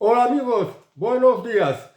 Hola amigos, buenos días.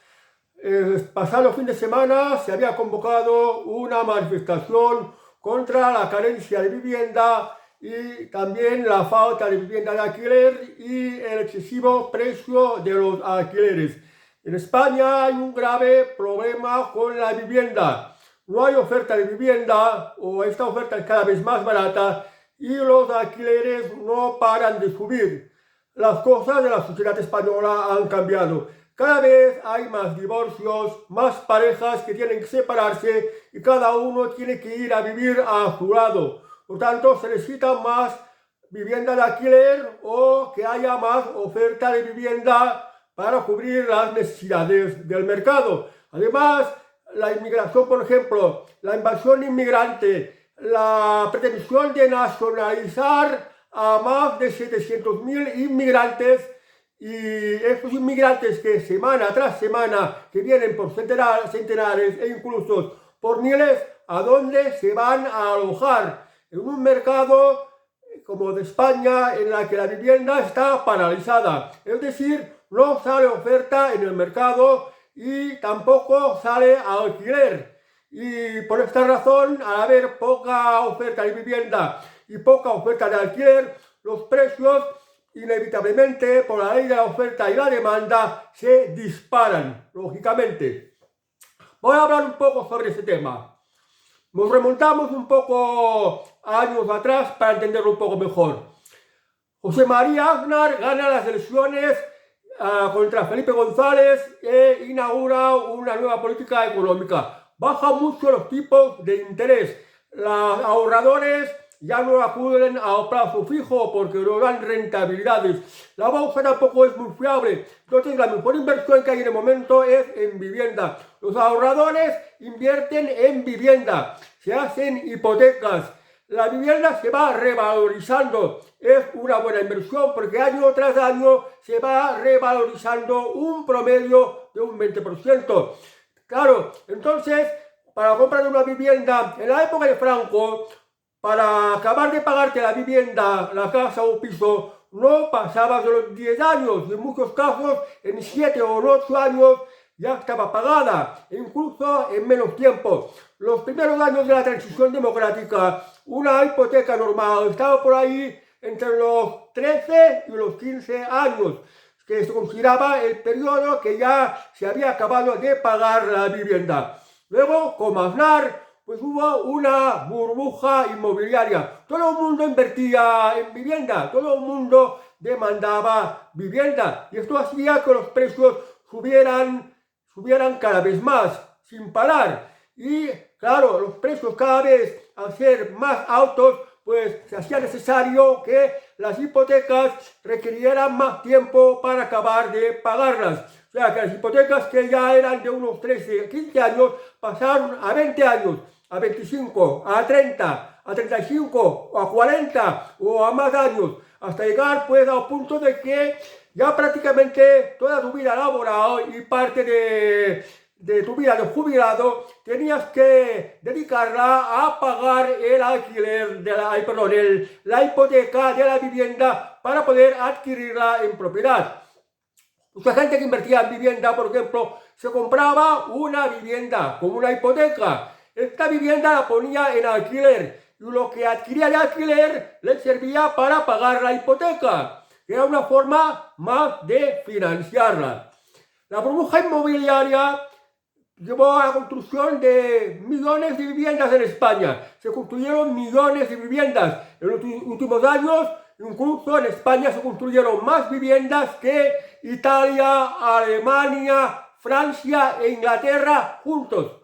Pasado fin de semana se había convocado una manifestación contra la carencia de vivienda y también la falta de vivienda de alquiler y el excesivo precio de los alquileres. En España hay un grave problema con la vivienda. No hay oferta de vivienda o esta oferta es cada vez más barata y los alquileres no paran de subir. Las cosas de la sociedad española han cambiado. Cada vez hay más divorcios, más parejas que tienen que separarse y cada uno tiene que ir a vivir a su lado. Por tanto, se necesita más vivienda de alquiler o que haya más oferta de vivienda para cubrir las necesidades del mercado. Además, la inmigración, por ejemplo, la invasión inmigrante, la pretensión de nacionalizar a más de 700.000 inmigrantes y estos inmigrantes que semana tras semana que vienen por centenares e incluso por miles, ¿a dónde se van a alojar? En un mercado como de España en la que la vivienda está paralizada, es decir, no sale oferta en el mercado y tampoco sale alquiler. Y por esta razón, al haber poca oferta de vivienda y poca oferta de alquiler, los precios inevitablemente por la ley de la oferta y la demanda se disparan, lógicamente. Voy a hablar un poco sobre ese tema. Nos remontamos un poco años atrás para entenderlo un poco mejor. José María Aznar gana las elecciones contra Felipe González e inaugura una nueva política económica. Baja mucho los tipos de interés. Los ahorradores ya no acuden a plazo fijo porque no dan rentabilidades. La bolsa tampoco es muy fiable. Entonces la mejor inversión que hay en el momento es en vivienda. Los ahorradores invierten en vivienda, se hacen hipotecas. La vivienda se va revalorizando, es una buena inversión porque año tras año se va revalorizando un promedio de un 20%. Claro, entonces, para comprar una vivienda en la época de Franco, para acabar de pagarte la vivienda, la casa o piso, no pasabas de los 10 años, y en muchos casos en 7 o 8 años ya estaba pagada, e incluso en menos tiempo. Los primeros años de la transición democrática, una hipoteca normal estaba por ahí entre los 13 y los 15 años, que se consideraba el periodo que ya se había acabado de pagar la vivienda. Luego, con Aznar, pues hubo una burbuja inmobiliaria. Todo el mundo invertía en vivienda, todo el mundo demandaba vivienda. Y esto hacía que los precios subieran cada vez más, sin parar. Y claro, los precios cada vez al ser más altos, pues se hacía necesario que las hipotecas requirieran más tiempo para acabar de pagarlas. O sea, que las hipotecas que ya eran de unos 13, 15 años, pasaron a 20 años, a 25, a 30, a 35, o a 40 o a más años, hasta llegar pues al punto de que ya prácticamente toda tu vida laboral y parte de tu vida de jubilado tenías que dedicarla a pagar el alquiler de la hipoteca de la vivienda para poder adquirirla en propiedad. Mucha gente que invertía en vivienda, por ejemplo, se compraba una vivienda con una hipoteca. Esta vivienda la ponía en alquiler y lo que adquiría de alquiler le servía para pagar la hipoteca. Era una forma más de financiarla. La burbuja inmobiliaria llevó a la construcción de millones de viviendas en España. Se construyeron millones de viviendas. En los últimos años, incluso en España se construyeron más viviendas que Italia, Alemania, Francia e Inglaterra juntos.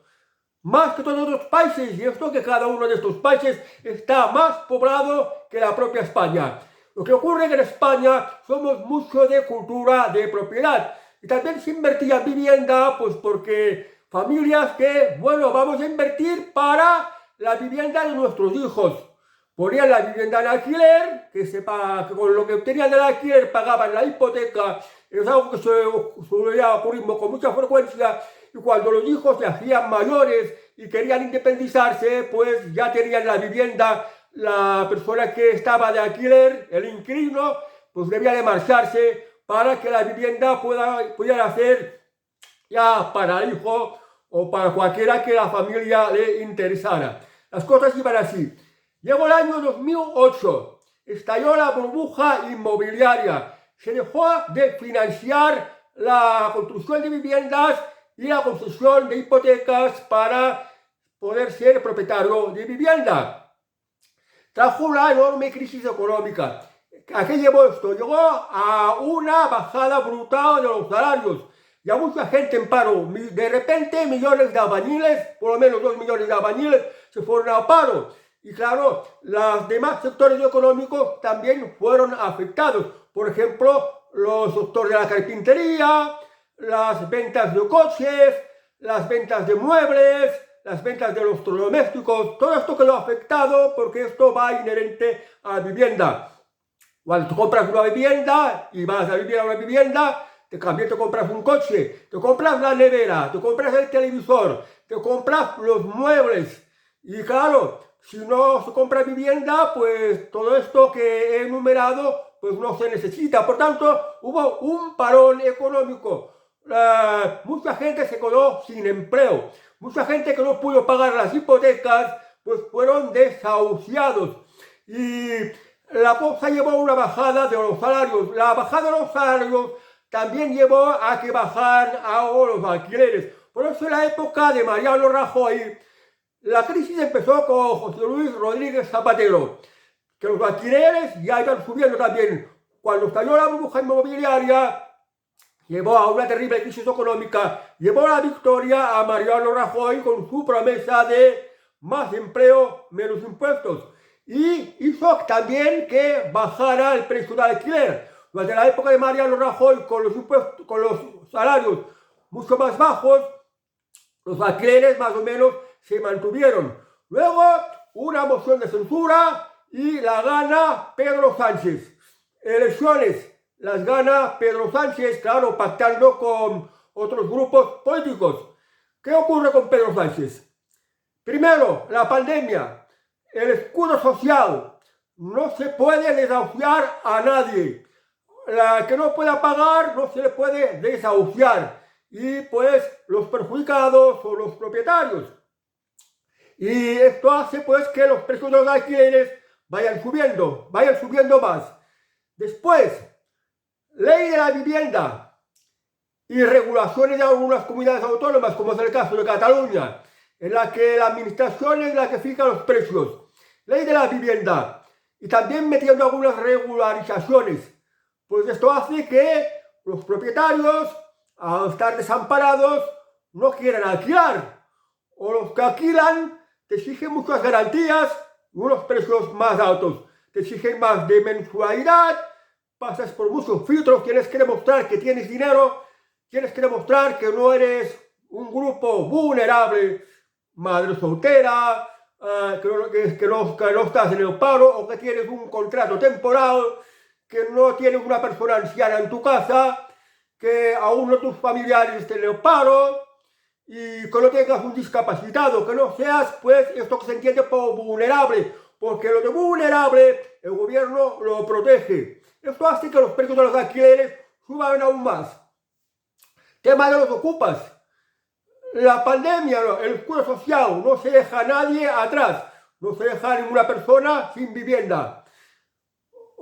Más que todos los países, y esto que cada uno de estos países está más poblado que la propia España. Lo que ocurre es que en España somos mucho de cultura de propiedad. Y también se invertía en vivienda, pues porque familias que, bueno, vamos a invertir para la vivienda de nuestros hijos. Ponían la vivienda en alquiler, que con lo que obtenían del alquiler pagaban la hipoteca. Es algo que solía ocurrir con mucha frecuencia. Y cuando los hijos se hacían mayores y querían independizarse, pues ya tenían la vivienda. La persona que estaba de alquiler, el inquilino, pues debía de marcharse para que la vivienda pudiera ser ya para el hijo o para cualquiera que la familia le interesara. Las cosas iban así. Llegó el año 2008, estalló la burbuja inmobiliaria, se dejó de financiar la construcción de viviendas y la concesión de hipotecas para poder ser propietario de vivienda. Trajo una enorme crisis económica. ¿A qué llevó esto? Llegó a una bajada brutal de los salarios y a mucha gente en paro. De repente millones de albañiles, por lo menos 2 millones de albañiles, se fueron a paro. Y claro, los demás sectores económicos también fueron afectados. Por ejemplo, los sectores de la carpintería, las ventas de coches, las ventas de muebles, las ventas de electrodomésticos, todo esto quedó afectado porque esto va inherente a la vivienda. Cuando tú compras una vivienda y vas a vivir a una vivienda, también te compras un coche, te compras la nevera, te compras el televisor, te compras los muebles. Y claro, si no se compra vivienda, pues todo esto que he enumerado, pues no se necesita. Por tanto, hubo un parón económico. Mucha gente se quedó sin empleo. Mucha gente que no pudo pagar las hipotecas, pues fueron desahuciados. Y la cosa llevó a una bajada de los salarios. La bajada de los salarios también llevó a que bajaran los alquileres. Por eso en la época de Mariano Rajoy, la crisis empezó con José Luis Rodríguez Zapatero, que los alquileres ya iban subiendo también. Cuando estalló la burbuja inmobiliaria, llevó a una terrible crisis económica, llevó a la victoria a Mariano Rajoy con su promesa de más empleo, menos impuestos. Y hizo también que bajara el precio del alquiler. Durante la época de Mariano Rajoy, con los salarios mucho más bajos, los alquileres más o menos se mantuvieron. Luego, una moción de censura y la gana Pedro Sánchez. Elecciones las gana Pedro Sánchez, claro, pactando con otros grupos políticos. ¿Qué ocurre con Pedro Sánchez? Primero, la pandemia, el escudo social. No se puede desahuciar a nadie. La que no pueda pagar no se le puede desahuciar. Y pues los perjudicados son los propietarios. Y esto hace pues que los precios de los alquileres vayan subiendo más. Después, ley de la vivienda y regulaciones de algunas comunidades autónomas, como es el caso de Cataluña, en la que la administración es la que fija los precios. Ley de la vivienda y también metiendo algunas regularizaciones. Pues esto hace que los propietarios, al estar desamparados, no quieren alquilar. O los que alquilan te exigen muchas garantías y unos precios más altos. Te exigen más de mensualidad, pasas por muchos filtros, tienes que demostrar que tienes dinero, tienes que demostrar que no eres un grupo vulnerable, madre soltera, que no estás en el paro o que tienes un contrato temporal, que no tienes una persona anciana en tu casa, que aún no tus familiares estén en el paro y que no tengas un discapacitado, que no seas pues esto que se entiende por vulnerable, porque lo de vulnerable el gobierno lo protege. Esto hace que los precios de los alquileres suban aún más. Tema de los ocupas. La pandemia, el escudo social, no se deja a nadie atrás, no se deja a ninguna persona sin vivienda.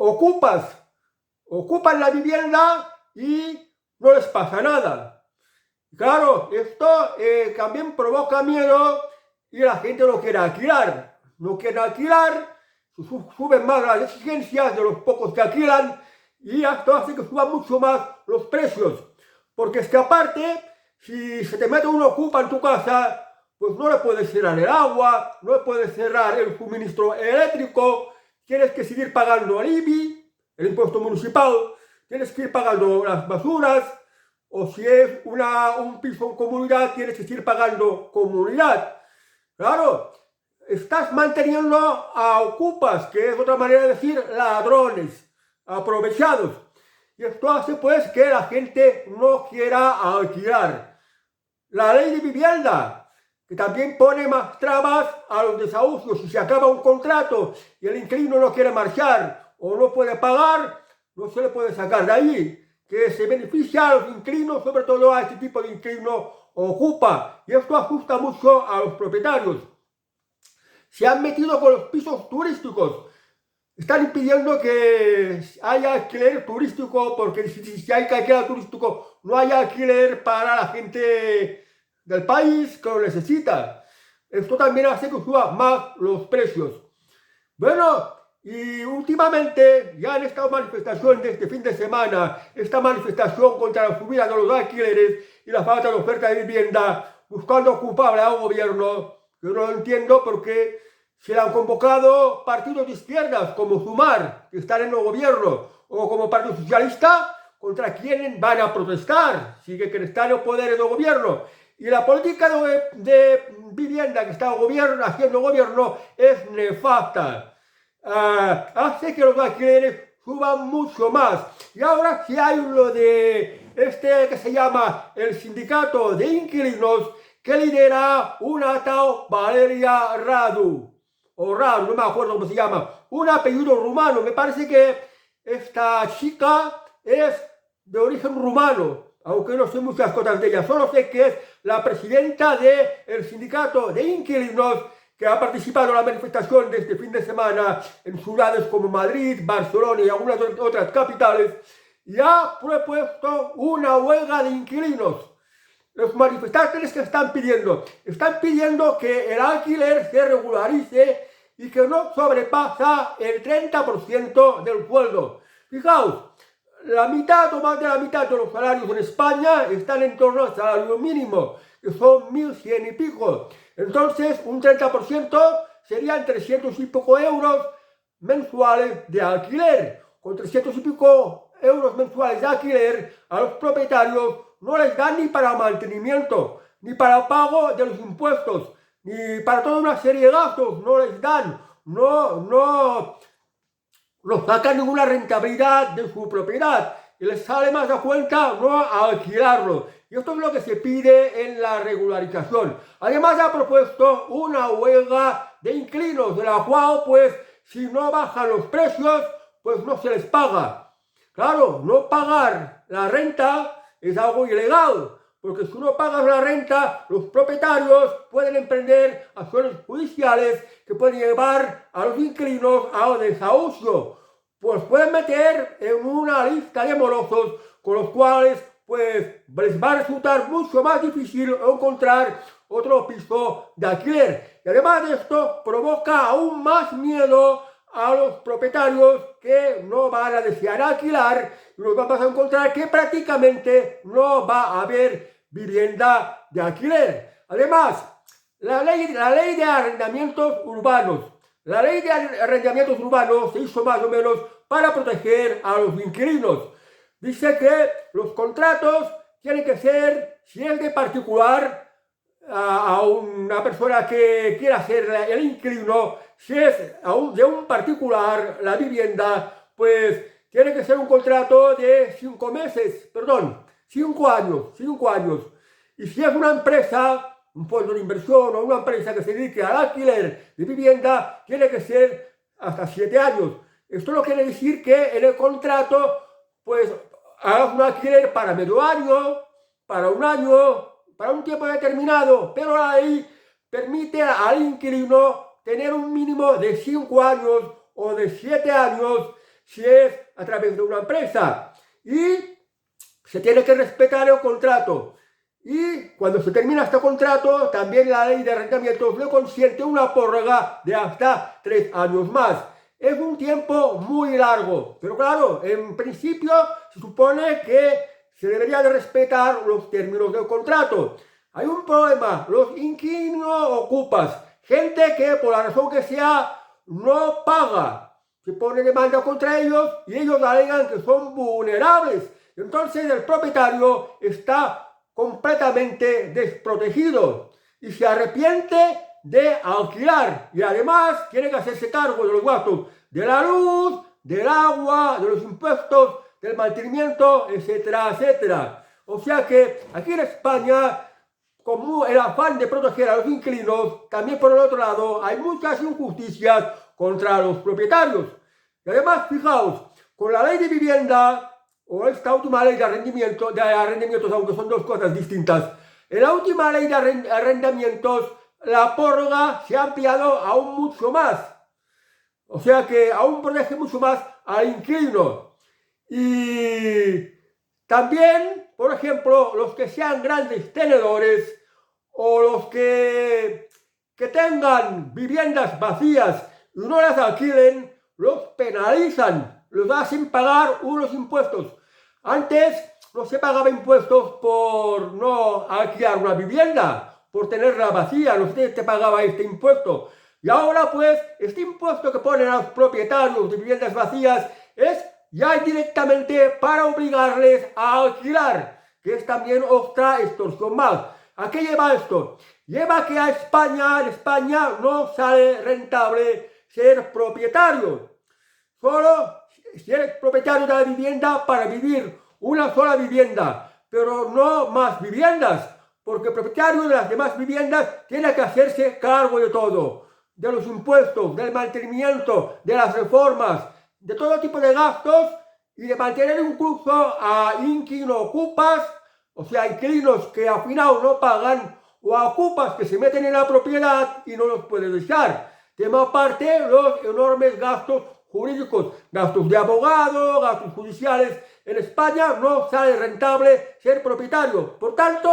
Ocupan la vivienda y no les pasa nada. Claro, esto también provoca miedo y la gente no quiere alquilar. No quieren alquilar, suben más las exigencias de los pocos que alquilan y esto hace que suban mucho más los precios. Porque es que aparte, si se te mete un ocupa en tu casa, pues no le puedes cerrar el agua, no le puedes cerrar el suministro eléctrico, tienes que seguir pagando el IBI, el impuesto municipal, tienes que ir pagando las basuras, o si es un piso en comunidad, tienes que seguir pagando comunidad. Claro, estás manteniendo a ocupas, que es otra manera de decir ladrones, aprovechados. Y esto hace pues que la gente no quiera alquilar. La ley de vivienda, que también pone más trabas a los desahucios. Si se acaba un contrato y el inquilino no quiere marchar o no puede pagar, no se le puede sacar de allí. que se beneficia a los inquilinos, sobre todo a este tipo de inquilino ocupa, y esto asusta mucho a los propietarios. Se han metido con los pisos turísticos. Están impidiendo que haya alquiler turístico, porque si hay alquiler turístico, no hay alquiler para la gente del país que lo necesita. Esto también hace que suba más los precios. Bueno, y últimamente, ya en esta manifestación de este fin de semana, esta manifestación contra la subida de los alquileres y la falta de oferta de vivienda, buscando culpable al gobierno, yo no lo entiendo porque se le han convocado partidos de izquierdas como Sumar, que están en el gobierno, o como Partido Socialista, contra quienes van a protestar, sigue que están en el poder del gobierno. Y la política de vivienda que está haciendo el gobierno es nefasta. Hace que los alquileres suban mucho más. Y ahora si hay lo de que se llama el sindicato de inquilinos, que lidera una tal Valeria Radu, o Radu, no me acuerdo cómo se llama, un apellido rumano. Me parece que esta chica es de origen rumano, aunque no sé muchas cosas de ella. Solo sé que es la presidenta del sindicato de inquilinos, que ha participado en la manifestación de este fin de semana en ciudades como Madrid, Barcelona y algunas otras capitales, y ha propuesto una huelga de inquilinos. Los manifestantes que están pidiendo que el alquiler se regularice y que no sobrepasa el 30% del sueldo. Fijaos, la mitad o más de la mitad de los salarios en España están en torno al salario mínimo, que son 1.100 y pico. Entonces, un 30% serían 300 y pico euros mensuales de alquiler. Con 300 y pico euros mensuales de alquiler, a los propietarios no les dan ni para mantenimiento, ni para pago de los impuestos, ni para toda una serie de gastos, no les dan, no sacan ninguna rentabilidad de su propiedad y les sale más a cuenta no alquilarlo. Y esto es lo que se pide en la regularización. Además ha propuesto una huelga de inquilinos, de la cual pues si no bajan los precios pues no se les paga. Claro, no pagar la renta es algo ilegal, porque si no pagas la renta, los propietarios pueden emprender acciones judiciales que pueden llevar a los inquilinos a desahucio. Pues pueden meter en una lista de morosos con los cuales pues les va a resultar mucho más difícil encontrar otro piso de alquiler. Y además de esto provoca aún más miedo a los propietarios, que no van a desear alquilar y nos vamos a encontrar que prácticamente no va a haber vivienda de alquiler. Además, la ley de arrendamientos urbanos. La ley de arrendamientos urbanos se hizo más o menos para proteger a los inquilinos. Dice que los contratos tienen que ser, si es de particular, a una persona que quiera ser el inquilino, si es de un particular la vivienda, pues tiene que ser un contrato de 5 años. Y si es una empresa, un fondo de inversión o una empresa que se dedique al alquiler de vivienda, tiene que ser hasta 7 años. Esto no quiere decir que en el contrato pues hagas un alquiler para medio año, para un año, para un tiempo determinado, pero la ley permite al inquilino tener un mínimo de 5 años o de 7 años si es a través de una empresa. Y se tiene que respetar el contrato. Y cuando se termina este contrato, también la ley de arrendamientos le consiente una prórroga de hasta 3 años más. Es un tiempo muy largo, pero claro, en principio se supone que se debería de respetar los términos del contrato. Hay un problema, los inquilinos ocupas, gente que por la razón que sea no paga, se pone demanda contra ellos y ellos alegan que son vulnerables. Entonces el propietario está completamente desprotegido y se arrepiente de alquilar y además tiene que hacerse cargo de los gastos de la luz, del agua, de los impuestos, del mantenimiento, etcétera, etcétera. O sea que aquí en España, como el afán de proteger a los inquilinos, también por el otro lado hay muchas injusticias contra los propietarios. Y además, fijaos, con la ley de vivienda o esta última ley de arrendamientos, aunque son dos cosas distintas. En la última ley de arrendamientos, la prórroga se ha ampliado aún mucho más. O sea que aún protege mucho más al inquilino. Y también, por ejemplo, los que sean grandes tenedores o los que tengan viviendas vacías y no las alquilen, los penalizan, los hacen pagar unos impuestos. Antes no se pagaba impuestos por no alquilar una vivienda, por tenerla vacía, no se te pagaba este impuesto. Y ahora pues, este impuesto que ponen a los propietarios de viviendas vacías es ya directamente para obligarles a alquilar, que es también otra extorsión más. ¿A qué lleva esto? Lleva que en España no sale rentable ser propietario. Solo si eres propietario de la vivienda para vivir una sola vivienda, pero no más viviendas, porque el propietario de las demás viviendas tiene que hacerse cargo de todo, de los impuestos, del mantenimiento, de las reformas, de todo tipo de gastos y de mantener incluso a inquilino-ocupas, o sea, inquilinos que al final no pagan, o a ocupas que se meten en la propiedad y no los pueden echar. Tema aparte, los enormes gastos jurídicos, gastos de abogado, gastos judiciales. En España no sale rentable ser propietario. Por tanto,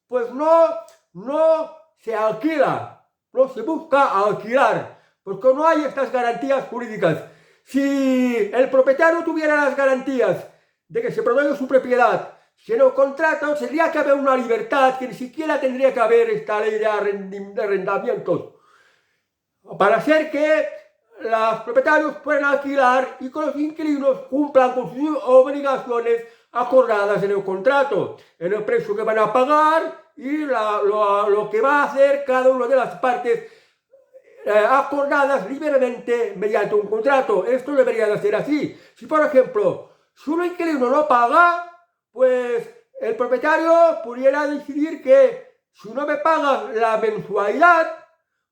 pues no se alquila, no se busca alquilar, porque no hay estas garantías jurídicas. Si el propietario tuviera las garantías de que se protege su propiedad, si en el contrato tendría que haber una libertad, que ni siquiera tendría que haber esta ley de arrendamientos, para hacer que los propietarios puedan alquilar y que los inquilinos cumplan con sus obligaciones acordadas en el contrato, en el precio que van a pagar y lo que va a hacer cada una de las partes acordadas libremente mediante un contrato. Esto debería de ser así. Si por ejemplo, si un inquilino no paga, pues el propietario pudiera decidir que si no me pagas la mensualidad,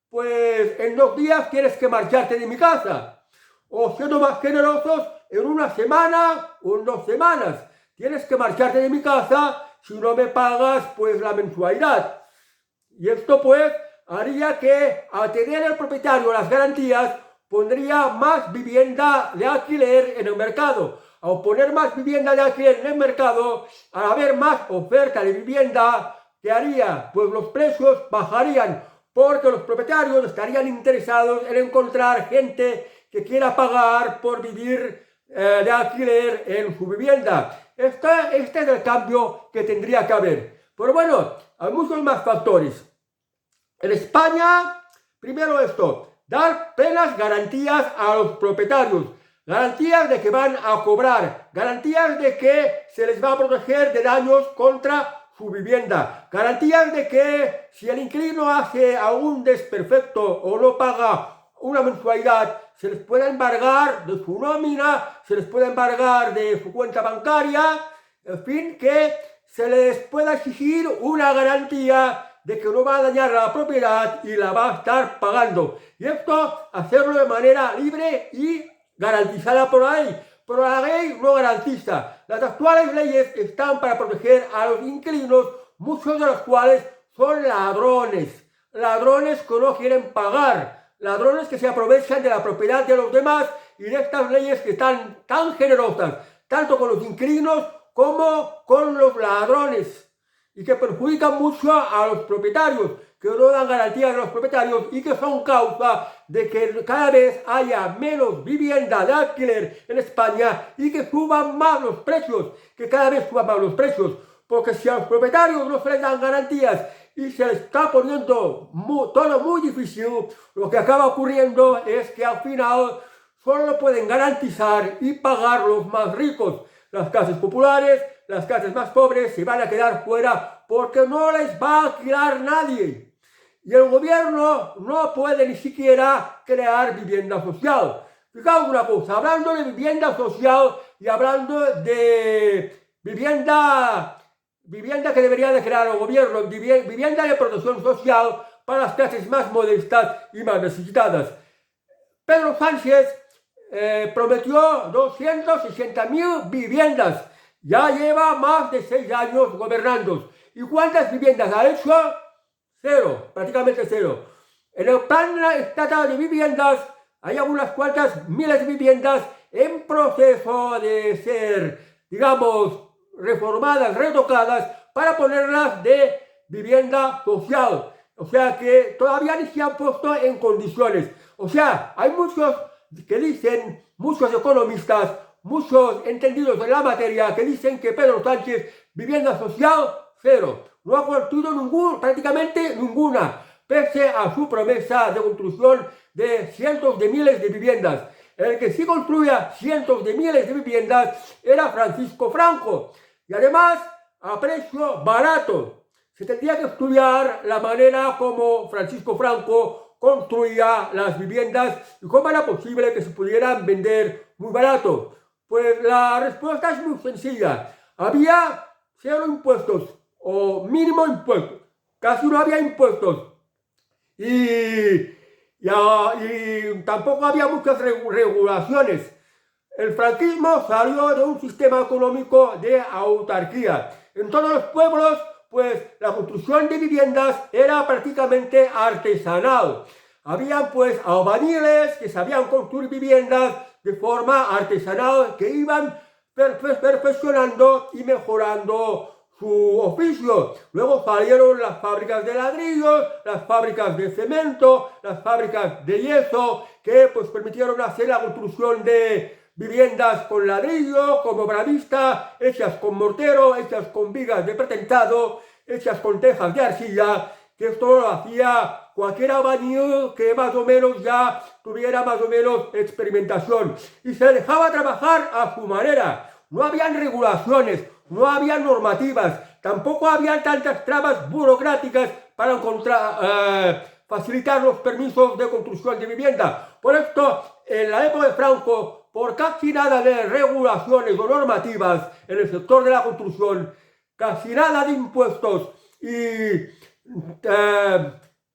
pues en 2 días tienes que marcharte de mi casa. O siendo más generosos, en 1 semana o en 2 semanas tienes que marcharte de mi casa si no me pagas pues la mensualidad. Y esto pues haría que al tener el propietario las garantías pondría más vivienda de alquiler en el mercado. Al poner más vivienda de alquiler en el mercado, al haber más oferta de vivienda, ¿qué haría? Pues los precios bajarían, porque los propietarios estarían interesados en encontrar gente que quiera pagar por vivir de alquiler en su vivienda. Este es el cambio que tendría que haber. Pero bueno, hay muchos más factores. En España, primero esto, dar plenas garantías a los propietarios. Garantías de que van a cobrar, garantías de que se les va a proteger de daños contra su vivienda, garantías de que si el inquilino hace algún desperfecto o no paga una mensualidad, se les puede embargar de su nómina, se les puede embargar de su cuenta bancaria, en fin, que se les pueda exigir una garantía de que no va a dañar la propiedad y la va a estar pagando. Y esto hacerlo de manera libre y garantizada por la ley, pero la ley no garantiza. Las actuales leyes están para proteger a los inquilinos, muchos de los cuales son ladrones que no quieren pagar, ladrones que se aprovechan de la propiedad de los demás y de estas leyes que están tan generosas, tanto con los inquilinos como con los ladrones, y que perjudican mucho a los propietarios, que no dan garantías a los propietarios y que son causa de que cada vez haya menos vivienda de alquiler en España y que suban más los precios, que cada vez suban más los precios, porque si a los propietarios no se les dan garantías y se les está poniendo todo muy difícil, lo que acaba ocurriendo es que al final solo lo pueden garantizar y pagar los más ricos. Las clases populares, las clases más pobres se van a quedar fuera porque no les va a alquilar nadie. Y el gobierno no puede ni siquiera crear vivienda social. Fijaos una cosa, hablando de vivienda social y hablando de vivienda que debería de crear el gobierno, vivienda de protección social para las clases más modestas y más necesitadas. Pedro Sánchez prometió 260.000 viviendas. Ya lleva más de 6 años gobernando. ¿Y cuántas viviendas ha hecho? Cero, prácticamente cero. En el plan estatal de viviendas hay algunas cuantas miles de viviendas en proceso de ser, digamos, reformadas, retocadas, para ponerlas de vivienda social. O sea que todavía ni se han puesto en condiciones. O sea, hay muchos que dicen, muchos economistas, muchos entendidos en la materia, que dicen que Pedro Sánchez, vivienda social, cero. No ha construido prácticamente ninguna, pese a su promesa de construcción de cientos de miles de viviendas. El que sí construía cientos de miles de viviendas era Francisco Franco. Y además, a precio barato. Se tendría que estudiar la manera como Francisco Franco construía las viviendas y cómo era posible que se pudieran vender muy barato. Pues la respuesta es muy sencilla. Había cero impuestos o mínimo impuestos. Casi no había impuestos. Y tampoco había muchas regulaciones. El franquismo salió de un sistema económico de autarquía. En todos los pueblos, pues la construcción de viviendas era prácticamente artesanal. Habían pues albañiles que sabían construir viviendas de forma artesanal, que iban perfeccionando y mejorando su oficio. Luego salieron las fábricas de ladrillos, las fábricas de cemento, las fábricas de yeso, que pues permitieron hacer la construcción de viviendas con ladrillo, con obra vista, hechas con mortero, hechas con vigas de pretentado, hechas con tejas de arcilla, que esto lo hacía cualquier albañil que más o menos ya tuviera más o menos experimentación. Y se dejaba trabajar a su manera. No habían regulaciones, no había normativas, tampoco había tantas trabas burocráticas para facilitar los permisos de construcción de vivienda. Por esto, en la época de Franco, por casi nada de regulaciones o normativas en el sector de la construcción, casi nada de impuestos y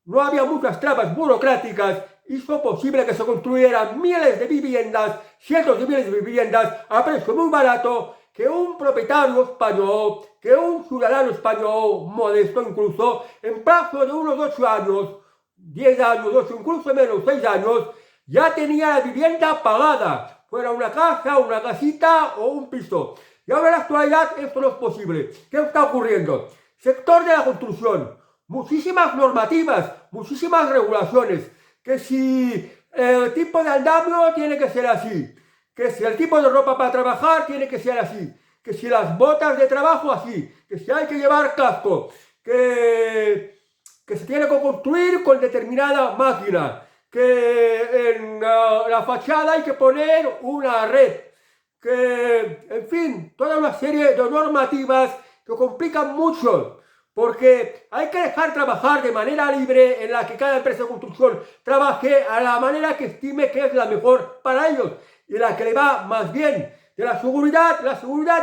no había muchas trabas burocráticas, hizo posible que se construyeran miles de viviendas, cientos de miles de viviendas a precio muy barato, que un propietario español, que un ciudadano español modesto incluso, en plazo de unos 8 años, 10 años, 8, incluso menos, 6 años, ya tenía la vivienda pagada, fuera una casa, una casita o un piso. Y ahora en la actualidad esto no es posible. ¿Qué está ocurriendo? Sector de la construcción, muchísimas normativas, muchísimas regulaciones, que si el tipo de andamio tiene que ser así, que si el tipo de ropa para trabajar tiene que ser así, que si las botas de trabajo así, que si hay que llevar casco, que se tiene que construir con determinada máquina, que en la fachada hay que poner una red, que, en fin, toda una serie de normativas que complican mucho, porque hay que dejar trabajar de manera libre, en la que cada empresa de construcción trabaje a la manera que estime que es la mejor para ellos y la que le va más bien. De la seguridad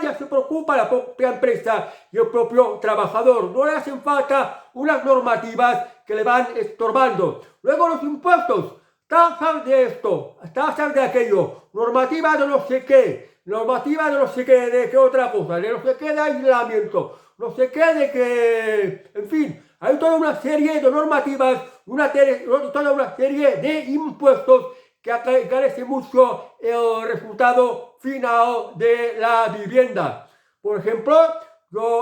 ya se preocupa la propia empresa y el propio trabajador. No le hacen falta unas normativas que le van estorbando. Luego los impuestos, tasas de esto, tasas de aquello, normativa de no sé qué, normativa de no sé qué, de qué otra cosa, de no sé qué de aislamiento, no sé qué de que, en fin, hay toda una serie de normativas, toda una serie de impuestos que encarece mucho el resultado final de la vivienda. Por ejemplo,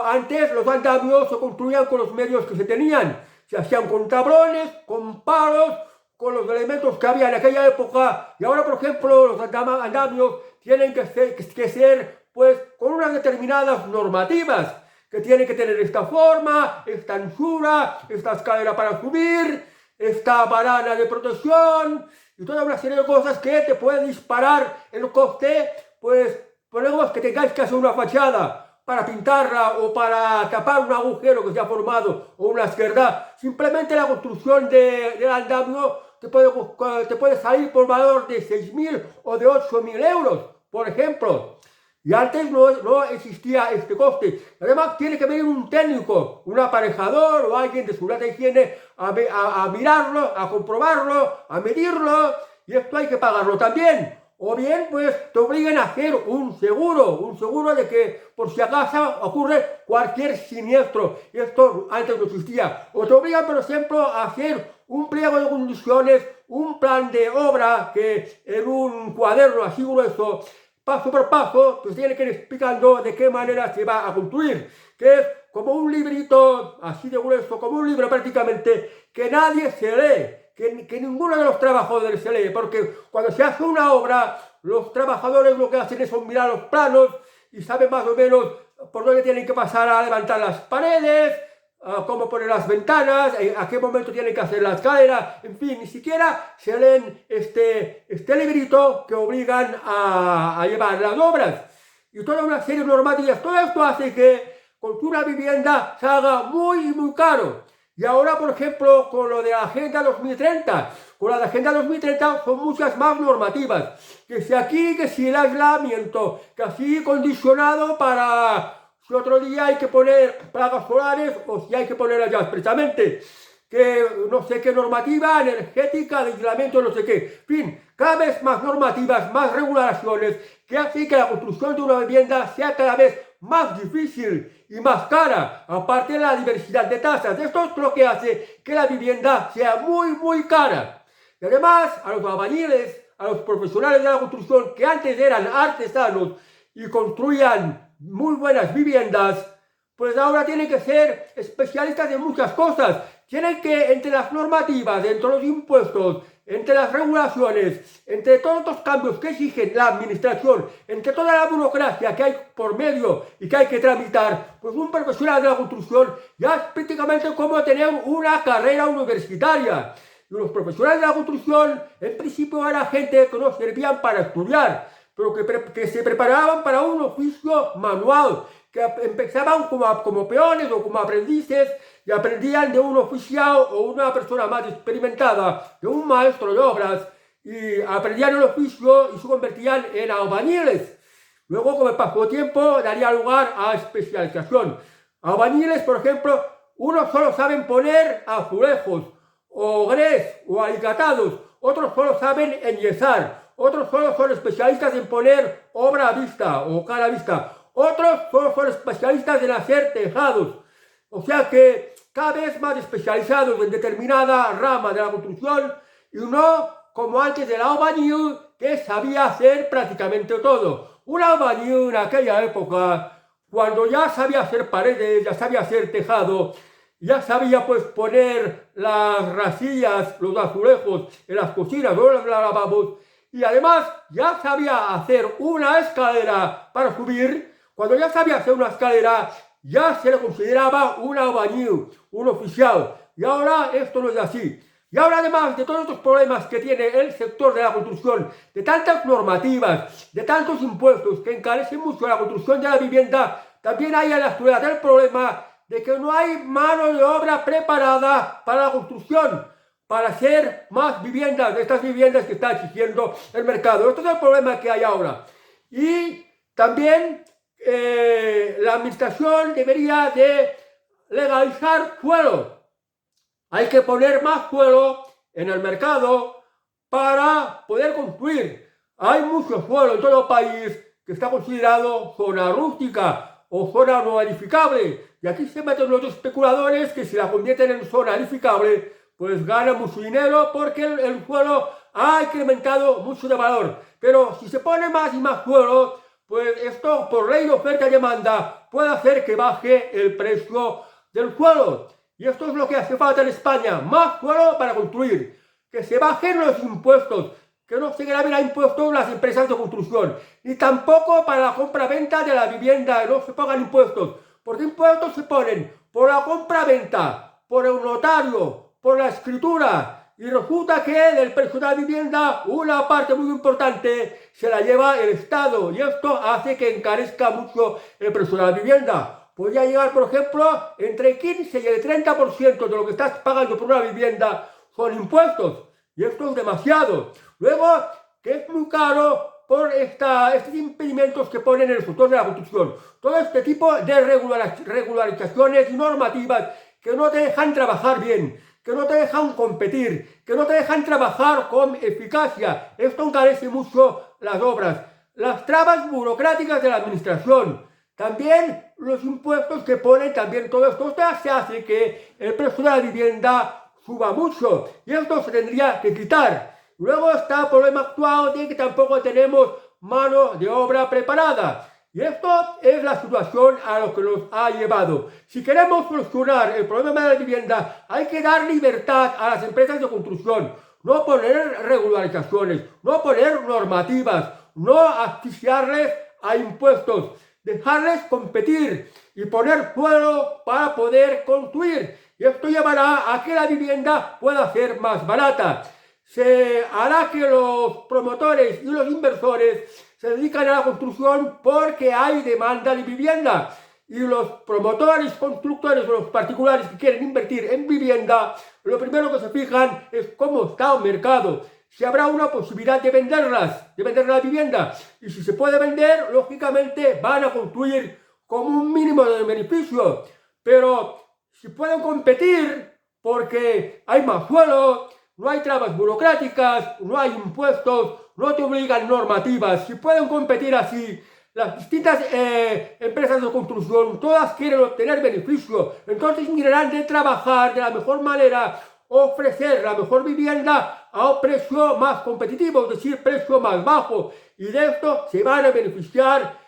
antes los andamios se construían con los medios que se tenían. Se hacían con tablones, con palos, con los elementos que había en aquella época. Y ahora, por ejemplo, los andamios tienen que ser pues, con unas determinadas normativas, que tienen que tener esta forma, esta anchura, esta escalera para subir, esta barana de protección, y toda una serie de cosas que te pueden disparar el coste, pues ponemos que tengáis que hacer una fachada para pintarla o para tapar un agujero que se ha formado o una esquerda. Simplemente la construcción del andamio te puede salir por valor de 6.000 o de 8.000 euros, por ejemplo. Y antes no existía este coste. Además, tiene que venir un técnico, un aparejador o alguien de seguridad de higiene a mirarlo, a comprobarlo, a medirlo. Y esto hay que pagarlo también. o bien pues te obligan a hacer un seguro de que por si acaso ocurre cualquier siniestro, y esto antes no existía, o te obligan por ejemplo a hacer un pliego de condiciones, un plan de obra que en un cuaderno así grueso, paso por paso, pues tiene que ir explicando de qué manera se va a construir, que es como un librito así de grueso, como un libro prácticamente, que nadie se lee, que ninguno de los trabajadores se lee, porque cuando se hace una obra, los trabajadores lo que hacen es mirar los planos y saben más o menos por dónde tienen que pasar a levantar las paredes, cómo poner las ventanas, a qué momento tienen que hacer la escalera, en fin, ni siquiera se leen este librito que obligan a llevar las obras. Y toda una serie de normativas, todo esto hace que construir una vivienda se haga muy caro. Y ahora, por ejemplo, con lo de la Agenda 2030, con la de Agenda 2030 son muchas más normativas. Que si aquí, que si el aislamiento, que así condicionado para si otro día hay que poner placas solares o si hay que ponerlas ya expresamente. Que no sé qué normativa energética, de aislamiento, no sé qué. En fin, cada vez más normativas, más regulaciones, que hacen que la construcción de una vivienda sea cada vez más difícil y más cara, aparte de la diversidad de tasas. Esto es lo que hace que la vivienda sea muy cara. Y además, a los albañiles, a los profesionales de la construcción que antes eran artesanos y construían muy buenas viviendas, pues ahora tienen que ser especialistas en muchas cosas. Tienen que, entre las normativas, entre los impuestos, entre las regulaciones, entre todos los cambios que exigen la administración, entre toda la burocracia que hay por medio y que hay que tramitar, pues un profesional de la construcción ya es prácticamente como tener una carrera universitaria. Y los profesionales de la construcción, en principio, eran gente que no servían para estudiar, pero que se preparaban para un oficio manual, que empezaban como peones o como aprendices y aprendían de un oficial o una persona más experimentada, de un maestro de obras, y aprendían el oficio y se convertían en albañiles. Luego, con el paso del tiempo, daría lugar a especialización. Albañiles, por ejemplo, unos solo saben poner azulejos, o grés, o alicatados, otros solo saben enyesar, otros solo son especialistas en poner obra a vista o cara a vista, otros solo son especialistas en hacer tejados. O sea que cada vez más especializados en determinada rama de la construcción y no como antes del albañil que sabía hacer prácticamente todo. Un albañil en aquella época, cuando ya sabía hacer paredes, ya sabía hacer tejado, ya sabía pues poner las rasillas, los azulejos en las cocinas o en los lavabos, y además ya sabía hacer una escalera para subir. Cuando ya sabía hacer una escalera, ya se le consideraba un albañil, un oficial. Y ahora esto no es así. Y ahora, además de todos estos problemas que tiene el sector de la construcción, de tantas normativas, de tantos impuestos que encarecen mucho la construcción de la vivienda, también hay en la actualidad el problema de que no hay mano de obra preparada para la construcción, para hacer más viviendas, de estas viviendas que está exigiendo el mercado. Este es el problema que hay ahora. Y también la administración debería de legalizar suelo. Hay que poner más suelo en el mercado para poder construir. Hay mucho suelo en todo el país que está considerado zona rústica o zona no edificable. Y aquí se meten los especuladores que si la convierten en zona edificable, pues ganan mucho dinero porque el suelo ha incrementado mucho de valor. Pero si se pone más y más suelo, pues esto por ley de oferta y demanda puede hacer que baje el precio del suelo. Y esto es lo que hace falta en España, más suelo para construir. Que se bajen los impuestos, que no se graben a impuestos las empresas de construcción, ni tampoco para la compra-venta de la vivienda, no se pongan impuestos, porque impuestos se ponen por la compra-venta, por el notario, por la escritura, y resulta que del precio de la vivienda una parte muy importante se la lleva el Estado, y esto hace que encarezca mucho el precio de la vivienda. Podría llegar, por ejemplo, entre el 15 y el 30% de lo que estás pagando por una vivienda son impuestos, y esto es demasiado. Luego, que es muy caro por estos impedimentos que ponen en el sector de la construcción. Todo este tipo de regularizaciones normativas que no te dejan trabajar bien, que no te dejan competir, que no te dejan trabajar con eficacia. Esto encarece mucho las obras. Las trabas burocráticas de la administración. También los impuestos que ponen, también todo esto se hace que el precio de la vivienda suba mucho. Y esto se tendría que quitar. Luego está el problema actual de que tampoco tenemos mano de obra preparada. Y esto es la situación a lo que nos ha llevado. Si queremos solucionar el problema de la vivienda, hay que dar libertad a las empresas de construcción, no poner regularizaciones, no poner normativas, no asfixiarles a impuestos, dejarles competir y poner suelo para poder construir. Y esto llevará a que la vivienda pueda ser más barata. Se hará que los promotores y los inversores se dedican a la construcción porque hay demanda de vivienda. Y los promotores, constructores o los particulares que quieren invertir en vivienda, lo primero que se fijan es cómo está el mercado. Si habrá una posibilidad de venderlas, de vender la vivienda. Y si se puede vender, lógicamente van a construir con un mínimo de beneficio. Pero si pueden competir porque hay más suelo, no hay trabas burocráticas, no hay impuestos, no te obligan normativas. Si pueden competir así, las distintas empresas de construcción, todas quieren obtener beneficio. Entonces mirarán de trabajar de la mejor manera, ofrecer la mejor vivienda a un precio más competitivo, es decir, precio más bajo. Y de esto se van a beneficiar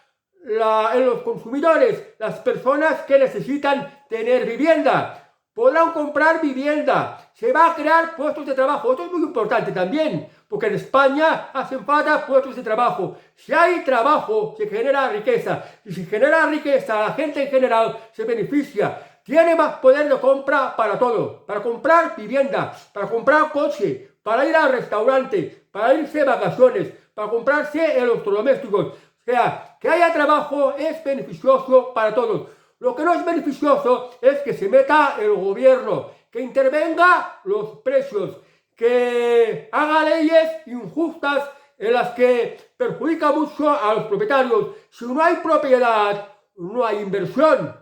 en los consumidores, las personas que necesitan tener vivienda. Podrán comprar vivienda, se va a crear puestos de trabajo. Esto es muy importante también, porque en España hacen falta puestos de trabajo. Si hay trabajo, se genera riqueza, y si genera riqueza, la gente en general se beneficia. Tiene más poder de compra para todo, para comprar vivienda, para comprar coche, para ir al restaurante, para irse de vacaciones, para comprarse electrodomésticos. O sea, que haya trabajo es beneficioso para todos. Lo que no es beneficioso es que se meta el gobierno, que intervenga los precios, que haga leyes injustas en las que perjudica mucho a los propietarios. Si no hay propiedad, no hay inversión.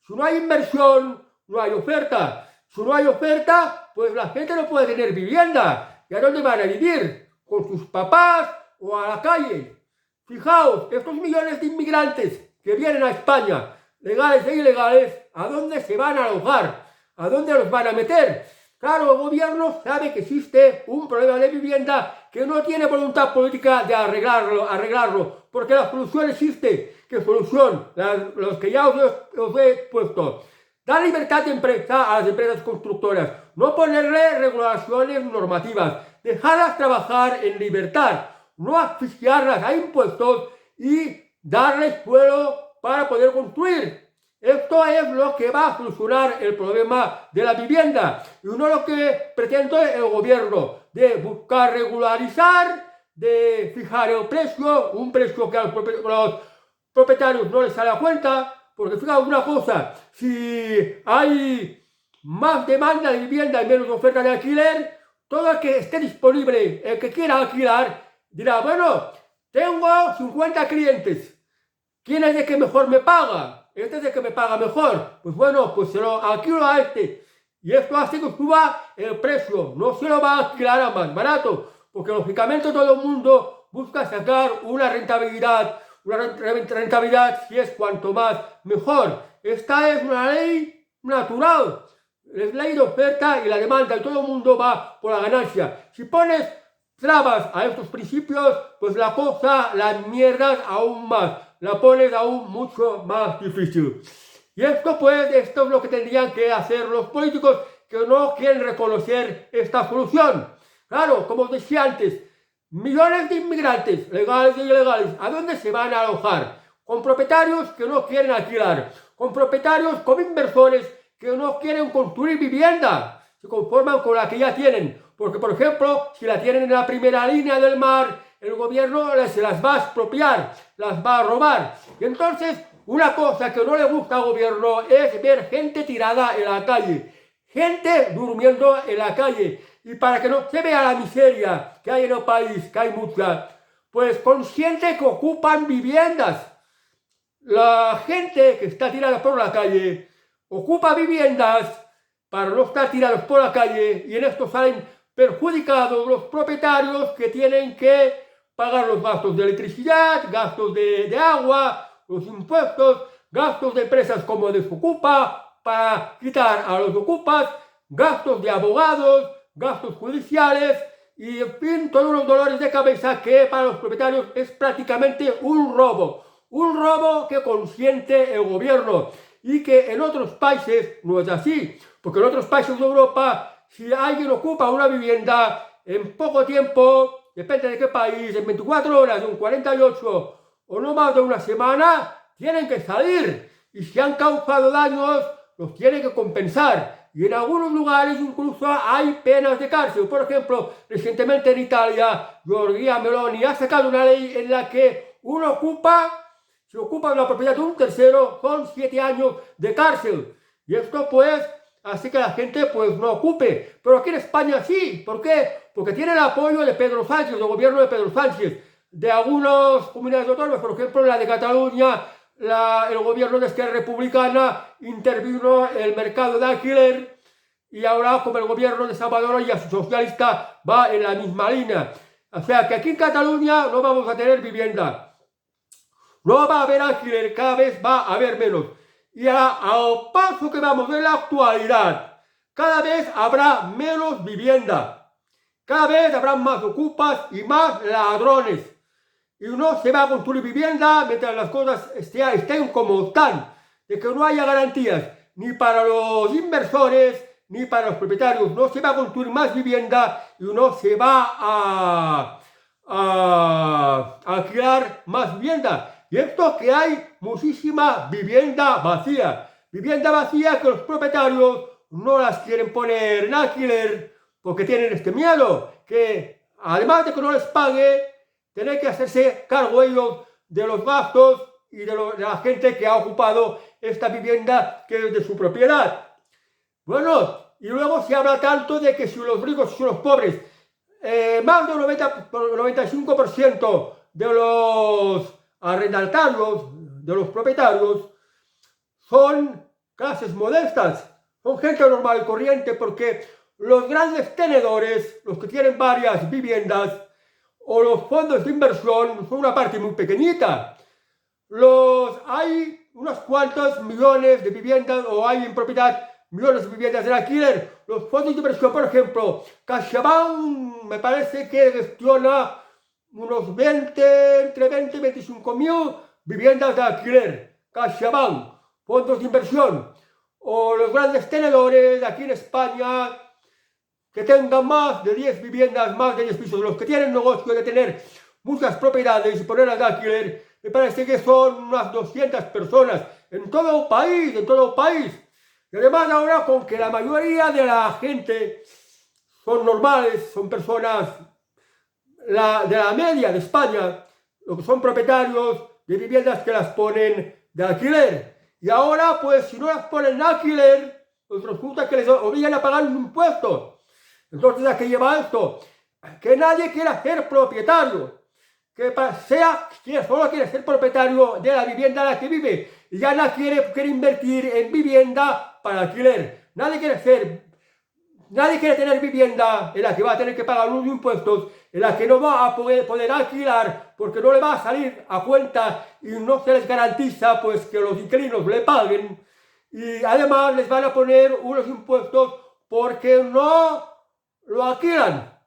Si no hay inversión, no hay oferta. Si no hay oferta, pues la gente no puede tener vivienda. ¿Y a dónde van a vivir? ¿Con sus papás o a la calle? Fijaos, estos millones de inmigrantes que vienen a España, legales e ilegales, ¿a dónde se van a alojar? ¿A dónde los van a meter? Claro, el gobierno sabe que existe un problema de vivienda que no tiene voluntad política de arreglarlo, porque la solución existe. ¿Qué solución? Los que ya os he puesto. Dar libertad de empresa a las empresas constructoras, no ponerle regulaciones normativas, dejarlas trabajar en libertad, no asfixiarlas a impuestos y darles suelo para poder construir. Esto es lo que va a solucionar el problema de la vivienda y no lo que pretende el gobierno de buscar regularizar, de fijar el precio, un precio que a los propietarios no les sale a cuenta, porque fijaos una cosa, si hay más demanda de vivienda y menos oferta de alquiler, todo el que esté disponible, el que quiera alquilar, dirá, bueno, tengo 50 clientes, ¿quién es el que mejor me paga? Este es el que me paga mejor. Pues bueno, pues se lo alquilo a este. Y esto hace que suba el precio. No se lo va a alquilar a más barato. Porque lógicamente todo el mundo busca sacar una rentabilidad. Una rentabilidad si es cuanto más mejor. Esta es una ley natural. Es ley de oferta y la demanda. Y todo el mundo va por la ganancia. Si pones trabas a estos principios, pues la cosa la mierdas aún más. La pones aún mucho más difícil. Y esto es lo que tendrían que hacer los políticos que no quieren reconocer esta solución. Claro, como os decía antes, millones de inmigrantes, legales e ilegales, ¿a dónde se van a alojar? Con propietarios que no quieren alquilar, con propietarios, con inversores que no quieren construir vivienda, se conforman con la que ya tienen. Porque, por ejemplo, si la tienen en la primera línea del mar, el gobierno se las va a expropiar, las va a robar. Y entonces, una cosa que no le gusta al gobierno es ver gente tirada en la calle, gente durmiendo en la calle. Y para que no se vea la miseria que hay en el país, que hay mucha, pues consciente que ocupan viviendas. La gente que está tirada por la calle ocupa viviendas para no estar tirados por la calle, y en esto salen perjudicados los propietarios que tienen que pagar los gastos de electricidad, gastos de agua, los impuestos, gastos de empresas como Desocupa para quitar a los ocupas, gastos de abogados, gastos judiciales y en fin, todos los dolores de cabeza que para los propietarios es prácticamente un robo que consiente el gobierno y que en otros países no es así, porque en otros países de Europa si alguien ocupa una vivienda en poco tiempo, depende de qué país, en 24 horas, en 48 o no más de una semana, tienen que salir y si han causado daños los tienen que compensar. Y en algunos lugares incluso hay penas de cárcel. Por ejemplo, recientemente en Italia, Giorgia Meloni ha sacado una ley en la que si ocupa la propiedad de un tercero, son 7 años de cárcel. Y esto pues hace que la gente pues no ocupe. Pero aquí en España sí. ¿Por qué? Porque tiene el apoyo de Pedro Sánchez, del gobierno de Pedro Sánchez. De algunas comunidades autónomas, por ejemplo, la de Cataluña, el gobierno de Esquerra Republicana intervino el mercado de alquiler y ahora como el gobierno de Salvador y su socialista va en la misma línea. O sea que aquí en Cataluña no vamos a tener vivienda. No va a haber alquiler, cada vez va a haber menos. Y al paso que vamos en la actualidad, cada vez habrá menos vivienda. Cada vez habrá más ocupas y más ladrones. Y no se va a construir vivienda mientras las cosas estén como están, de que no haya garantías ni para los inversores ni para los propietarios. No se va a construir más vivienda y no se va a alquilar más vivienda. Y esto que hay muchísima vivienda vacía que los propietarios no las quieren poner en alquiler porque tienen este miedo, que además de que no les pague, tienen que hacerse cargo ellos de los gastos y de la gente que ha ocupado esta vivienda que es de su propiedad. Bueno, y luego se habla tanto de que si los ricos y si los pobres, más del 95% de los arrendatarios, de los propietarios, son clases modestas, son gente normal y corriente, porque los grandes tenedores, los que tienen varias viviendas, o los fondos de inversión son una parte muy pequeñita. Hay unos cuantos millones de viviendas o hay en propiedad millones de viviendas en alquiler. Los fondos de inversión, por ejemplo, CaixaBank me parece que gestiona unos entre 20 y 25 mil viviendas de alquiler. CaixaBank, fondos de inversión. O los grandes tenedores aquí en España, que tengan más de 10 viviendas, más de 10 pisos, los que tienen negocio de tener muchas propiedades y ponerlas de alquiler, me parece que son unas 200 personas en todo el país, Y además ahora con que la mayoría de la gente son normales, son personas de la media de España, los que son propietarios de viviendas que las ponen de alquiler. Y ahora pues si no las ponen de alquiler, pues resulta que les obligan a pagar un impuesto. Entonces, ¿a qué lleva esto? Que nadie quiera ser propietario, que solo quiere ser propietario de la vivienda en la que vive y ya no quiere invertir en vivienda para alquiler. Nadie quiere tener vivienda en la que va a tener que pagar unos impuestos, en la que no va a poder alquilar porque no le va a salir a cuenta y no se les garantiza pues que los inquilinos le paguen y además les van a poner unos impuestos porque no lo alquilan.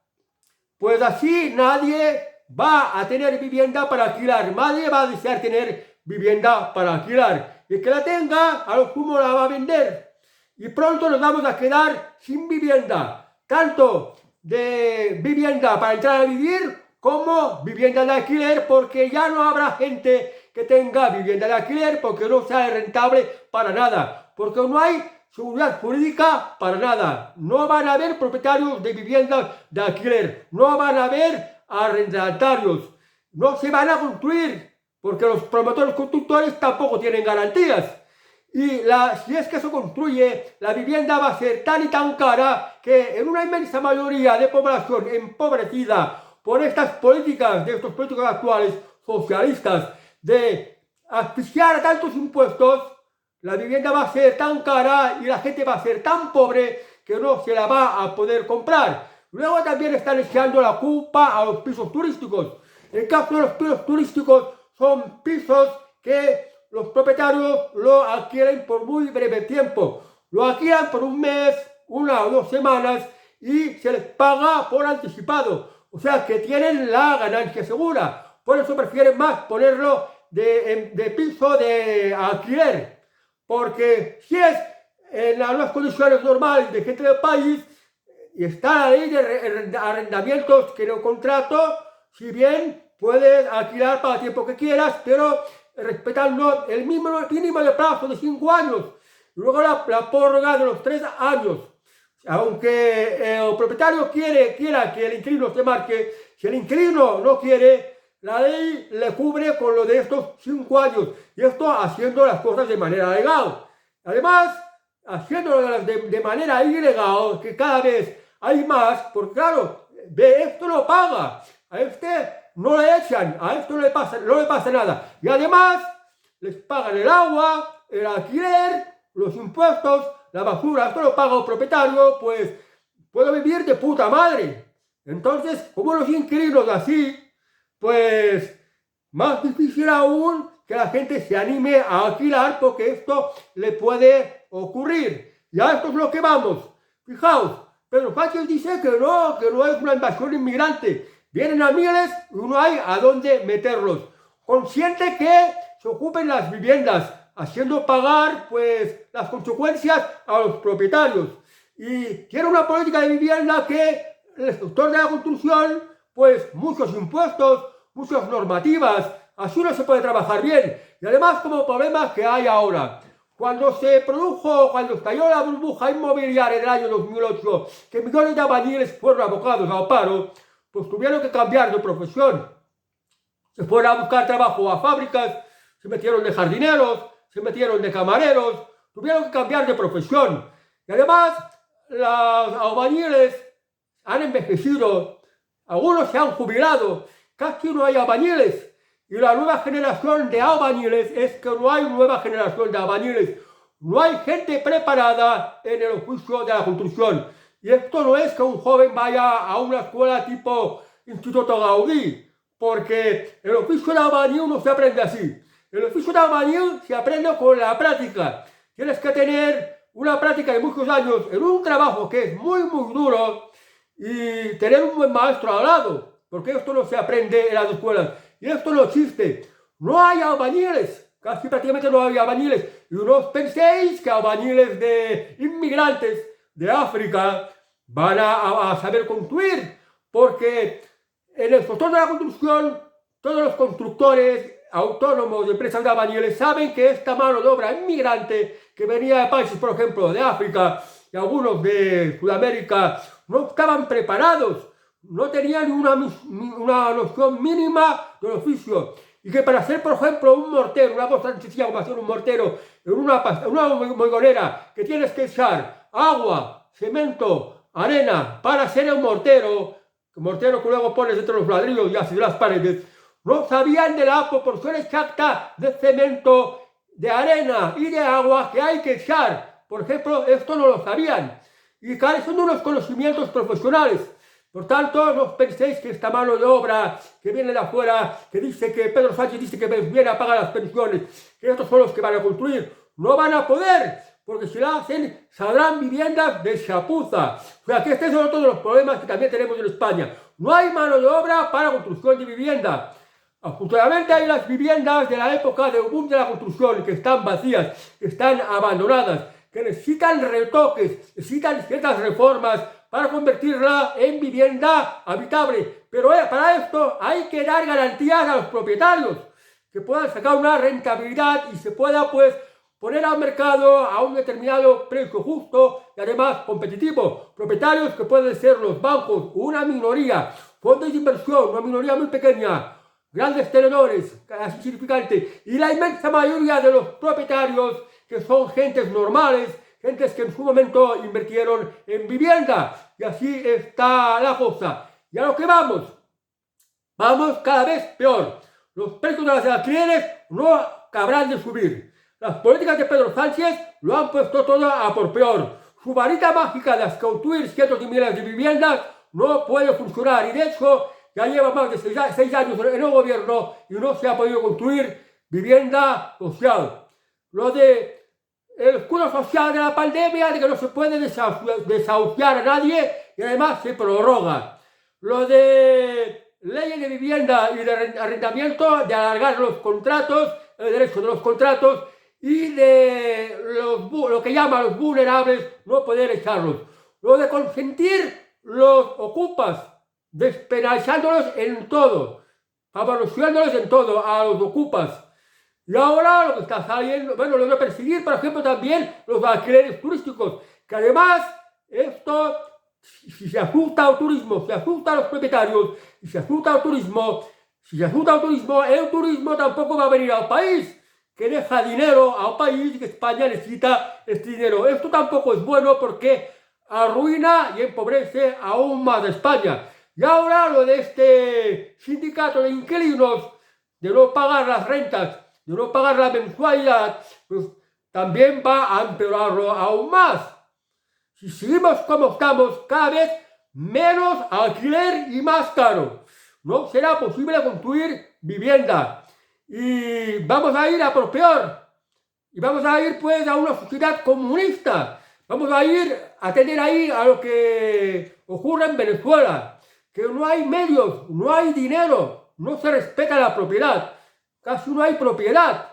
Pues así nadie va a tener vivienda para alquilar, nadie va a desear tener vivienda para alquilar. Y el que la tenga, a lo sumo la va a vender. Y pronto nos vamos a quedar sin vivienda, tanto de vivienda para entrar a vivir como vivienda de alquiler, porque ya no habrá gente que tenga vivienda de alquiler porque no sea rentable para nada, porque no hay seguridad jurídica para nada. No van a haber propietarios de viviendas de alquiler, no van a haber arrendatarios, no se van a construir porque los promotores constructores tampoco tienen garantías. Y si es que se construye, la vivienda va a ser tan y tan cara que en una inmensa mayoría de población empobrecida por estas políticas de estos políticos actuales socialistas de asfixiar a tantos impuestos, la vivienda va a ser tan cara y la gente va a ser tan pobre que no se la va a poder comprar. Luego también están echando la culpa a los pisos turísticos. En caso de los pisos turísticos, son pisos que los propietarios lo adquieren por muy breve tiempo. Lo alquilan por un mes, 1 o 2 semanas y se les paga por anticipado. O sea que tienen la ganancia segura. Por eso prefieren más ponerlo de piso de alquiler. Porque si es en las condiciones normales de gente del país y está la ley de arrendamientos que en el contrato, si bien puedes alquilar para el tiempo que quieras, pero respetando el mínimo de plazo de 5 años y luego la prórroga de los 3 años. Aunque el propietario quiera que el inquilino se marque, si el inquilino no quiere, la ley le cubre con lo de estos 5 años. Y esto haciendo las cosas de manera legal. Además, haciéndolo de manera ilegal, que cada vez hay más, porque claro, de esto no paga. A este no le echan, a esto no le pasa nada. Y además, les pagan el agua, el alquiler, los impuestos, la basura, esto lo paga el propietario, pues puedo vivir de puta madre. Entonces, como los inquilinos así, pues más difícil aún que la gente se anime a alquilar porque esto le puede ocurrir. Y a esto es lo que vamos. Fijaos, Pedro Sánchez dice que no es una invasión inmigrante. Vienen a miles y no hay a dónde meterlos. Consciente que se ocupen las viviendas, haciendo pagar pues las consecuencias a los propietarios. Y quiere una política de vivienda que el sector de la construcción, pues muchos impuestos, muchas normativas, así no se puede trabajar bien. Y además como problemas que hay ahora. Cuando estalló la burbuja inmobiliaria del año 2008, que millones de albañiles fueron abocados al paro, pues tuvieron que cambiar de profesión. Se fueron a buscar trabajo a fábricas, se metieron de jardineros, se metieron de camareros, tuvieron que cambiar de profesión. Y además, los albañiles han envejecido, algunos se han jubilado, casi no hay albañiles. Y la nueva generación de albañiles es que no hay nueva generación de albañiles. No hay gente preparada en el oficio de la construcción. Y esto no es que un joven vaya a una escuela tipo Instituto Gaudí, porque el oficio de albañil no se aprende así. El oficio de albañil se aprende con la práctica. Tienes que tener una práctica de muchos años en un trabajo que es muy, muy duro y tener un buen maestro al lado, porque esto no se aprende en las escuelas. Y esto no existe. No hay albañiles. Casi prácticamente no hay albañiles. Y no os penséis que albañiles de inmigrantes de África van a saber construir, porque en el sector de la construcción todos los constructores autónomos de empresas de albañiles saben que esta mano de obra inmigrante que venía de países, por ejemplo, de África y algunos de Sudamérica, no estaban preparados, no tenían una noción mínima del oficio. Y que para hacer, por ejemplo, un mortero, una cosa tan sencilla como hacer un mortero en una mojonera, que tienes que echar agua, cemento, arena para hacer un mortero que luego pones entre los ladrillos y así las paredes, no sabían de la proporción exacta de cemento, de arena y de agua que hay que echar. Por ejemplo, esto no lo sabían. Y carecen de unos conocimientos profesionales. Por tanto, no penséis que esta mano de obra que viene de afuera, que dice que Pedro Sánchez dice que viene a pagar las pensiones, que estos son los que van a construir, no van a poder, porque si la hacen, saldrán viviendas de chapuza. O sea, que este es otro de los problemas que también tenemos en España. No hay mano de obra para construcción de vivienda. Afortunadamente hay las viviendas de la época del boom de la construcción que están vacías, que están abandonadas, que necesitan retoques, necesitan ciertas reformas para convertirla en vivienda habitable. Pero para esto hay que dar garantías a los propietarios, que puedan sacar una rentabilidad y se pueda pues poner al mercado a un determinado precio justo y además competitivo. Propietarios que pueden ser los bancos, una minoría, fondos de inversión, una minoría muy pequeña, grandes tenedores, así significante, y la inmensa mayoría de los propietarios que son gentes normales, gentes que en su momento invirtieron en vivienda. Y así está la cosa. Y a lo que vamos cada vez peor. Los precios de las alquileres no acabarán de subir. Las políticas de Pedro Sánchez lo han puesto todo a por peor. Su varita mágica de construir cientos de miles de viviendas no puede funcionar y de hecho ya lleva más de 6 años en el gobierno y no se ha podido construir vivienda social. Lo de el escudo social de la pandemia, de que no se puede desahuciar a nadie y además se prorroga. Lo de leyes de vivienda y de arrendamiento, de alargar los contratos, el derecho de los contratos y de lo que llaman los vulnerables, no poder echarlos. Lo de consentir los ocupas, despenalizándolos en todo, favoeciéndolos en todo a los ocupas. Y ahora lo que está saliendo, bueno, lo de perseguir, por ejemplo, también los alquileres turísticos, que además esto, si se asusta al turismo, se asusta a los propietarios, y se asusta al turismo, el turismo tampoco va a venir al país, que deja dinero al país y que España necesita este dinero. Esto tampoco es bueno porque arruina y empobrece aún más a España. Y ahora lo de este sindicato de inquilinos, de no pagar las rentas, de no pagar la mensualidad, pues también va a empeorarlo aún más. Si seguimos como estamos, cada vez menos alquiler y más caro. No será posible construir vivienda. Y vamos a ir a por peor. Y vamos a ir pues a una sociedad comunista. Vamos a ir a tener ahí a lo que ocurre en Venezuela. Que no hay medios, no hay dinero, no se respeta la propiedad. Casi no hay propiedad.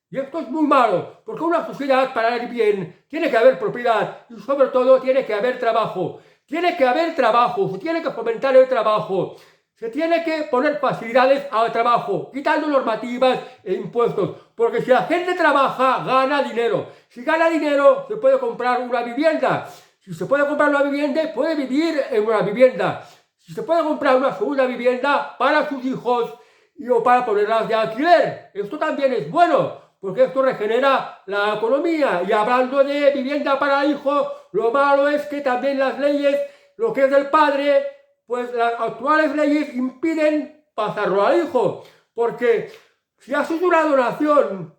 Y esto es muy malo, porque una sociedad para ir bien tiene que haber propiedad y sobre todo tiene que haber trabajo. Tiene que haber trabajo, se tiene que fomentar el trabajo, se tiene que poner facilidades al trabajo, quitando normativas e impuestos. Porque si la gente trabaja, gana dinero. Si gana dinero, se puede comprar una vivienda. Si se puede comprar una vivienda, puede vivir en una vivienda. Si se puede comprar una segunda vivienda para sus hijos o para ponerlas de alquiler. Esto también es bueno, porque esto regenera la economía. Y hablando de vivienda para hijos, lo malo es que también las leyes, lo que es del padre, pues las actuales leyes impiden pasarlo al hijo. Porque si haces una donación,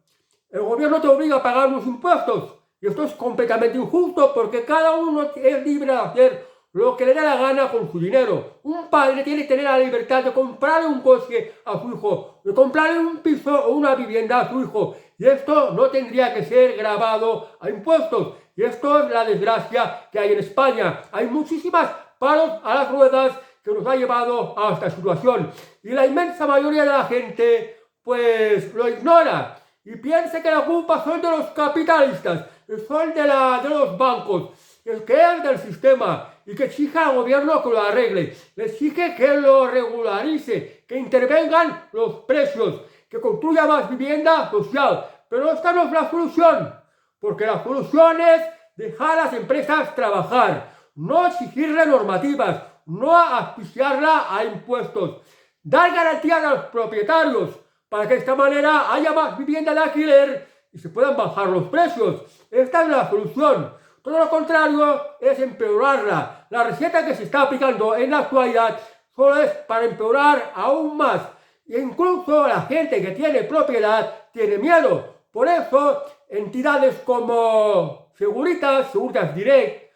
el gobierno te obliga a pagar los impuestos. Y esto es completamente injusto porque cada uno es libre de hacer lo que le da la gana con su dinero. Un padre tiene que tener la libertad de comprarle un coche a su hijo, de comprarle un piso o una vivienda a su hijo. Y esto no tendría que ser grabado a impuestos. Y esto es la desgracia que hay en España. Hay muchísimas palos a las ruedas que nos ha llevado a esta situación. Y la inmensa mayoría de la gente, pues, lo ignora. Y piensa que la culpa son de los capitalistas, son de los bancos, que es del sistema. Y que exija al gobierno que lo arregle, le exige que lo regularice, que intervengan los precios, que construya más vivienda social. Pero esta no es la solución, porque la solución es dejar a las empresas trabajar, no exigirle normativas, no asfixiarla a impuestos, dar garantías a los propietarios para que de esta manera haya más vivienda de alquiler y se puedan bajar los precios. Esta es la solución. Todo lo contrario es empeorarla. La receta que se está aplicando en la actualidad solo es para empeorar aún más. E incluso la gente que tiene propiedad tiene miedo. Por eso, entidades como Securitas Direct,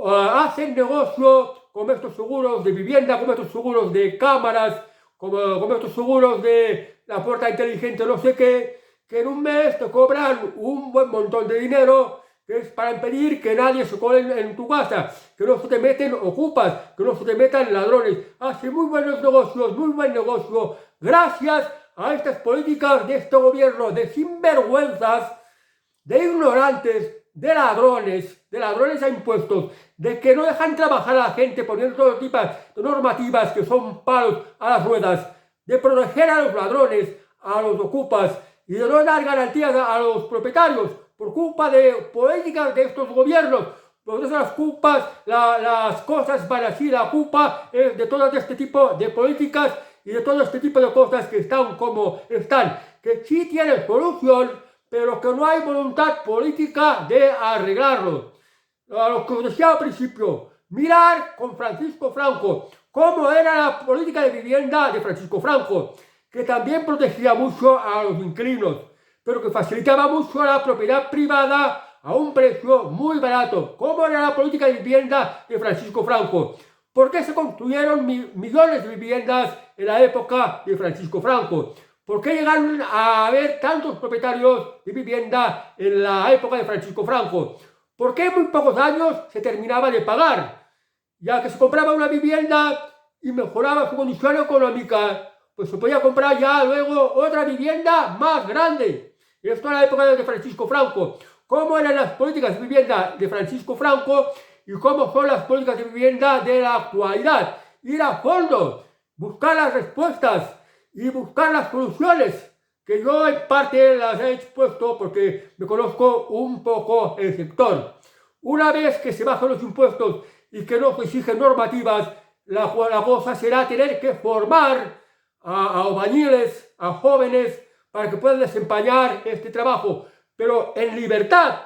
hacen negocio con estos seguros de vivienda, con estos seguros de cámaras, como estos seguros de la puerta inteligente, no sé qué, que en un mes te cobran un buen montón de dinero, que es para impedir que nadie se cole en tu casa, que no se te meten ocupas, que no se te metan ladrones. Hace muy buenos negocios, muy buen negocio, gracias a estas políticas de este gobierno de sinvergüenzas, de ignorantes, de ladrones a impuestos, de que no dejan trabajar a la gente poniendo todo tipo de normativas que son palos a las ruedas, de proteger a los ladrones, a los ocupas y de no dar garantías a los propietarios por culpa de políticas de estos gobiernos. Por eso las cosas van así, la culpa es de todo este tipo de políticas y de todo este tipo de cosas que están como están, que sí tienen solución, pero que no hay voluntad política de arreglarlo. A lo que os decía al principio, mirar con Francisco Franco cómo era la política de vivienda de Francisco Franco, que también protegía mucho a los inquilinos. pero que facilitaba mucho la propiedad privada a un precio muy barato. ¿Cómo era la política de vivienda de Francisco Franco? ¿Por qué se construyeron millones de viviendas en la época de Francisco Franco? ¿Por qué llegaron a haber tantos propietarios de vivienda en la época de Francisco Franco? ¿Por qué en muy pocos años se terminaba de pagar? Ya que se compraba una vivienda y mejoraba su condición económica, pues se podía comprar ya luego otra vivienda más grande. Esto era la época de Francisco Franco. ¿Cómo eran las políticas de vivienda de Francisco Franco y cómo son las políticas de vivienda de la actualidad? Ir a fondo, buscar las respuestas y buscar las soluciones, que yo en parte las he expuesto porque me conozco un poco el sector. Una vez que se bajan los impuestos y que no se exigen normativas, la cosa será tener que formar a albañiles, a jóvenes, para que puedan desempeñar este trabajo, pero en libertad,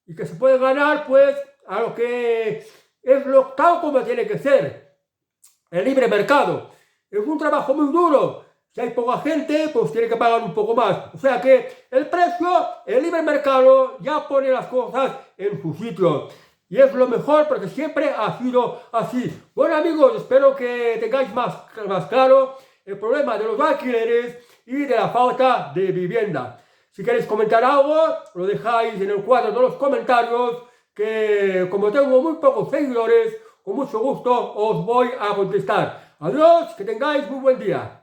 y que se puede ganar pues a lo que es lo tal como tiene que ser, el libre mercado. Es un trabajo muy duro. Si hay poca gente, pues tiene que pagar un poco más. O sea que el precio, el libre mercado ya pone las cosas en su sitio. Y es lo mejor porque siempre ha sido así. Bueno amigos, espero que tengáis más claro el problema de los alquileres y de la falta de vivienda. Si queréis comentar algo, lo dejáis en el cuadro de los comentarios, que como tengo muy pocos seguidores, con mucho gusto os voy a contestar. Adiós, que tengáis muy buen día.